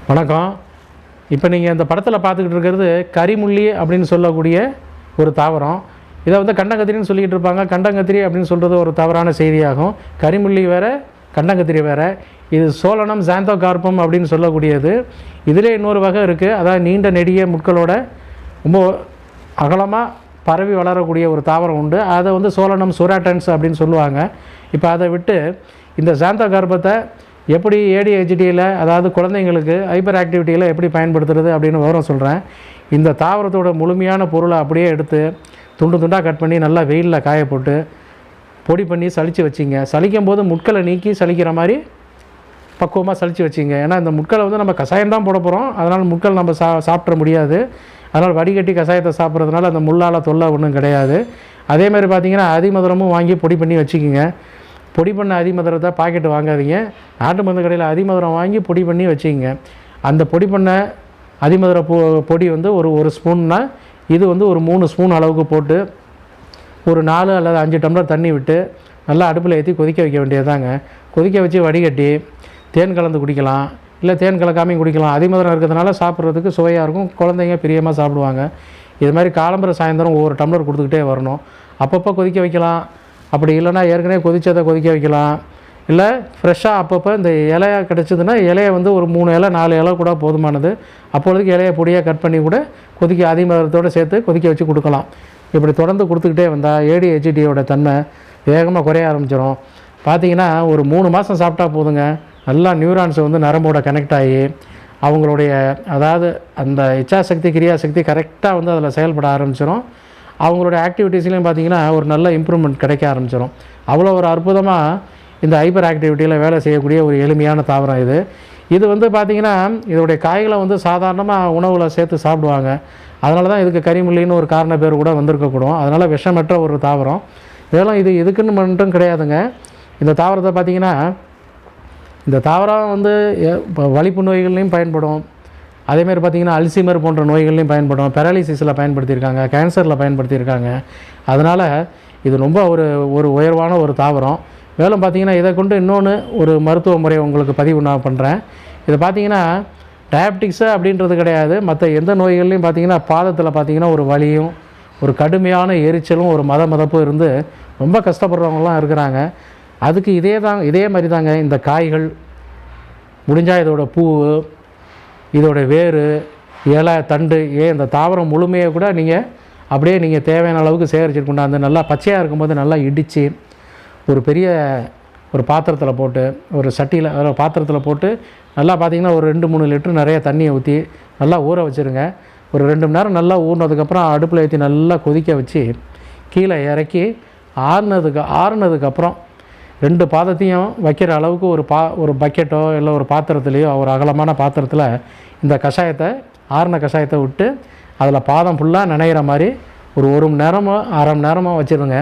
வணக்கம். இப்போ நீங்கள் இந்த படத்தில் பார்த்துக்கிட்டு இருக்கிறது கரிமுள்ளி அப்படின்னு சொல்லக்கூடிய ஒரு தாவரம். இதை வந்து கண்டங்கத்திரின்னு சொல்லிக்கிட்டு இருப்பாங்க. கண்டங்கத்திரி அப்படின்னு சொல்கிறது ஒரு தவறான செய்தியாகும். கரிமுள்ளி வேறு, கண்டங்கத்திரி வேறு. இது சோலனம் ஜாந்தோகார்பம் அப்படின்னு சொல்லக்கூடியது. இதிலே இன்னொரு வகை இருக்குது. அதாவது நீண்ட நெடிய முட்களோட ரொம்ப அகலமாக பரவி வளரக்கூடிய ஒரு தாவரம் உண்டு. அதை வந்து சோலனம் சுராட்டன்ஸ் அப்படின்னு சொல்லுவாங்க. இப்போ அதை விட்டு இந்த ஜாந்தோகார்பத்தை எப்படி ADHDயில், அதாவது குழந்தைங்களுக்கு ஹைப்பர் ஆக்டிவிட்டியில் எப்படி பயன்படுத்துறது அப்படின்னு விவரம் சொல்கிறேன். இந்த தாவரத்தோட முழுமையான பொருளை அப்படியே எடுத்து துண்டு துண்டாக கட் பண்ணி நல்லா வெயிலில் காய போட்டு பொடி பண்ணி சலித்து வச்சிங்க. சலிக்கும் போது முட்களை நீக்கி சலிக்கிற மாதிரி பக்குவமாக சலித்து வச்சிங்க. ஏன்னா இந்த முட்களை வந்து நம்ம கஷாயம் தான் போட போகிறோம். அதனால் முட்கள் நம்ம சாப்பிட முடியாது. அதனால் வடிகட்டி கஷாயத்தை சாப்பிட்றதுனால அந்த முள்ளால் தொல்லை ஒன்றும் கிடையாது. அதேமாதிரி பார்த்திங்கன்னா அதிமதுரமும் வாங்கி பொடி பண்ணி வச்சுக்கிங்க. பொடி பண்ண அதிமதுரத்தை பாக்கெட்டு வாங்காதீங்க. நாட்டு மருந்து கடையில் அதிமதுரம் வாங்கி பொடி பண்ணி வச்சுக்கிங்க. அந்த பொடி பண்ண அதிமதுர பொடி வந்து ஒரு ஸ்பூன்னா இது வந்து ஒரு 3 ஸ்பூன் அளவுக்கு போட்டு ஒரு 4 அல்லது 5 டம்ளர் தண்ணி விட்டு நல்லா அடுப்பில் ஏற்றி கொதிக்க வைக்க வேண்டியதுதாங்க. கொதிக்க வச்சு வடிகட்டி தேன் கலந்து குடிக்கலாம், இல்லை தேன் கலக்காமையும் குடிக்கலாம். அதிமதுரம் இருக்கிறதுனால சாப்பிட்றதுக்கு சுவையாக இருக்கும். குழந்தைங்க பிரியமாக சாப்பிடுவாங்க. இது மாதிரி காலம்பரை சாயந்தரம் ஒவ்வொரு டம்ளர் கொடுத்துக்கிட்டே வரணும். அப்பப்போ கொதிக்க வைக்கலாம். அப்படி இல்லைனா ஏற்கனவே கொதிச்சதை கொதிக்க வைக்கலாம். இல்லை ஃப்ரெஷ்ஷாக அப்பப்போ இந்த இலையா கிடச்சிதுன்னா இலையை வந்து ஒரு 3 இலை 4 இலை கூட போதுமானது. அப்பொழுதுக்கு இலையை பொடியாக கட் பண்ணி கூட அதிமதுரத்தோடு சேர்த்து கொதிக்க வச்சு கொடுக்கலாம். இப்படி தொடர்ந்து கொடுத்துக்கிட்டே வந்தால் ADHDயோட தன்மை வேகமாக குறைய ஆரம்பிச்சிடும். பார்த்திங்கன்னா ஒரு 3 மாதம் சாப்பிட்டா போதுங்க, நல்லா நியூரான்ஸ் வந்து நரம்போட கனெக்ட் ஆகி அவங்களுடைய அதாவது அந்த இச்சாசக்தி கிரியாசக்தி கரெக்டாக வந்து அதில் செயல்பட ஆரம்பிச்சிடும். அவங்களோட ஆக்டிவிட்டீஸ்லையும் பார்த்திங்கன்னா ஒரு நல்ல இம்ப்ரூவ்மெண்ட் கிடைக்க ஆரம்பிச்சிடும். அவ்வளோ ஒரு அற்புதமாக இந்த ஹைப்பர் ஆக்டிவிட்டியில் வேலை செய்யக்கூடிய ஒரு எளிமையான தாவரம் இது. இது வந்து பார்த்திங்கன்னா இதோடைய காய்களை வந்து சாதாரணமாக உணவில் சேர்த்து சாப்பிடுவாங்க. அதனால தான் இதுக்கு கரிமுள்ளின்னு ஒரு காரண பேர் கூட வந்திருக்கக்கூடும். அதனால் விஷமற்ற ஒரு தாவரம். இதெல்லாம் இதுக்குன்னு மட்டும் கிடையாதுங்க. இந்த தாவரத்தை பார்த்திங்கன்னா இந்த தாவரம் வந்து வலிப்பு நோய்கள்லையும் பயன்படும். அதேமாதிரி பார்த்திங்கன்னா அல்சைமர் போன்ற நோய்கள்லையும் பயன்படும். பேரலிசிஸில் பயன்படுத்தியிருக்காங்க, கேன்சரில் பயன்படுத்தியிருக்காங்க. அதனால் இது ரொம்ப ஒரு உயர்வான ஒரு தாவரம். மேலும் பார்த்திங்கன்னா இதை கொண்டு இன்னொன்று ஒரு மருத்துவ முறை உங்களுக்கு பதிவு நான் பண்ணுறேன். இதை பார்த்திங்கன்னா டயபெட்டிக்ஸு அப்படின்றது கிடையாது. மற்ற எந்த நோய்கள்லையும் பார்த்திங்கன்னா பாதத்தில் பார்த்திங்கன்னா ஒரு வலியும் ஒரு கடுமையான எரிச்சலும் ஒரு மதப்பும் இருந்து ரொம்ப கஷ்டப்படுறவங்களாம் இருக்கிறாங்க. அதுக்கு இதே மாதிரி தாங்க இந்த காய்கள் முடிஞ்சால் இதோட பூ, இதோட வேறு, இலை, தண்டு, இந்த தாவரம் முழுமையை கூட நீங்கள் தேவையான அளவுக்கு சேகரிச்சுட்டு கொண்டாந்து நல்லா பச்சையாக இருக்கும்போது நல்லா இடித்து ஒரு பெரிய ஒரு பாத்திரத்தில் போட்டு ஒரு சட்டியில் பாத்திரத்தில் போட்டு நல்லா பார்த்திங்கன்னா ஒரு 2-3 லிட்டர் நிறைய தண்ணியை ஊற்றி நல்லா ஊற வச்சுருங்க. ஒரு 2 மணி நேரம் நல்லா ஊறினதுக்கப்புறம் அடுப்பில் ஏற்றி நல்லா கொதிக்க வச்சு கீழே இறக்கி ஆறுனதுக்கப்புறம் 2 பாதத்தையும் வைக்கிற அளவுக்கு ஒரு பக்கெட்டோ இல்லை ஒரு பாத்திரத்துலேயோ ஒரு அகலமான பாத்திரத்தில் இந்த கஷாயத்தை ஆறின கஷாயத்தை விட்டு அதில் பாதம் ஃபுல்லாக நனைகிற மாதிரி ஒரு 1 மணி நேரமோ 1/2 மணி நேரமோ வச்சுருங்க.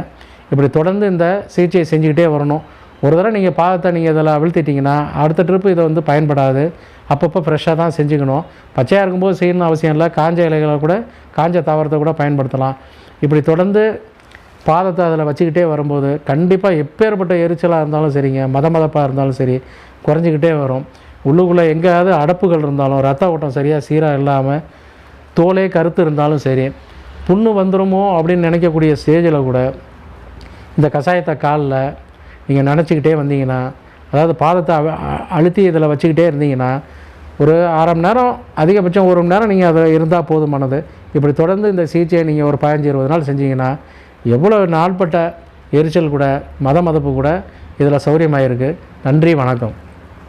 இப்படி தொடர்ந்து இந்த சிகிச்சையை செஞ்சுக்கிட்டே வரணும். ஒரு தடவை நீங்கள் பாதத்தை இதில் அவிழ்த்திட்டிங்கன்னா அடுத்த ட்ரிப்பு இதை வந்து பயன்படாது. அப்பப்போ ஃப்ரெஷ்ஷாக தான் செஞ்சுக்கணும். பச்சையாக இருக்கும்போது செய்யணும்னு அவசியம் இல்லை. காஞ்ச இலைகளை கூட காஞ்ச தாவரத்தை கூட பயன்படுத்தலாம். இப்படி தொடர்ந்து பாதத்தை அதில் வச்சுக்கிட்டே வரும்போது கண்டிப்பாக எப்பேற்பட்ட எரிச்சலாக இருந்தாலும் சரிங்க, மதப்பாக இருந்தாலும் சரி குறைஞ்சிக்கிட்டே வரும். உள்ளுக்குள்ளே எங்கேயாவது அடப்புகள் இருந்தாலும், ரத்த ஓட்டம் சரியாக சீராக இல்லாமல், தோலே கருத்து இருந்தாலும் சரி, புண்ணு வந்துடுமோ அப்படின்னு நினைக்கக்கூடிய ஸ்டேஜில் கூட இந்த கஷாயத்தை காலில் நீங்கள் நினச்சிக்கிட்டே வந்தீங்கன்னா, அதாவது பாதத்தை அழுத்தி இதில் வச்சுக்கிட்டே இருந்தீங்கன்னா ஒரு 1/2 மணி நேரம், அதிகபட்சம் 1 மணி நேரம் நீங்கள் அதில் இருந்தால் போதுமானது. இப்படி தொடர்ந்து இந்த சிகிச்சையை நீங்கள் ஒரு 15-20 நாள் செஞ்சீங்கன்னா எவ்வளோ நாள்பட்ட எரிச்சல் கூட மதப்பு கூட இதில் சௌரியமாக இருக்குது. நன்றி, வணக்கம்.